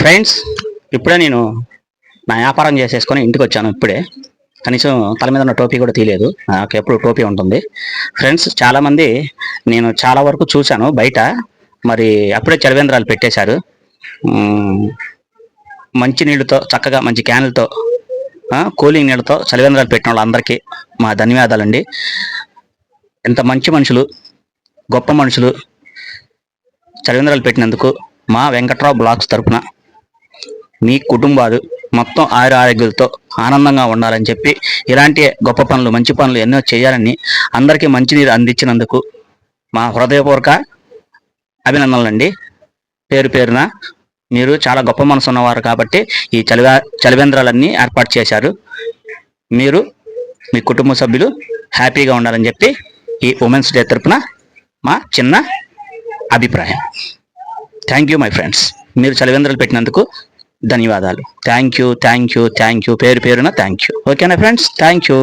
Friends, ఇప్పుడే నేను నా వ్యాపారం చేసేసుకొని ఇంటికి వచ్చాను. ఇప్పుడే కనీసం తల మీద ఉన్న టోపీ కూడా తీయలేదు. నాకు ఎప్పుడు టోపీ ఉంటుంది. ఫ్రెండ్స్, చాలామంది నేను చాలా వరకు చూశాను బయట. మరి అప్పుడే చలివేంద్రాలు పెట్టేశారు. మంచి నీళ్ళతో, చక్కగా మంచి క్యాన్లతో, కూలింగ్ నీళ్ళతో చలివేంద్రాలు పెట్టిన వాళ్ళందరికీ మా ధన్యవాదాలండి. ఎంత మంచి మనుషులు, గొప్ప మనుషులు చలివేంద్రాలు పెట్టినందుకు మా వెంకట్రావు బ్లాగ్స్ తరపున మీ కుటుంబాలు మొత్తం ఆరోగ్యాలతో ఆనందంగా ఉండాలని చెప్పి, ఇలాంటి గొప్ప పనులు, మంచి పనులు ఎన్నో చేయాలని, అందరికీ మంచినీరు అందించినందుకు మా హృదయపూర్వక అభినందనలండి. పేరు పేరున మీరు చాలా గొప్ప మనసు ఉన్నవారు కాబట్టి ఈ చలివేంద్రాలన్నీ ఏర్పాటు చేశారు. మీరు మీ కుటుంబ సభ్యులు హ్యాపీగా ఉండాలని చెప్పి ఈ ఉమెన్స్ డే తరపున మా చిన్న అభిప్రాయం. Thank you my friends. మీరు చలివేంద్రాలు పెట్టినందుకు ధన్యవాదాలు. Thank you, thank you, thank you. పేరు పేరున థ్యాంక్ యూ. ఓకేనా ఫ్రెండ్స్? Thank you.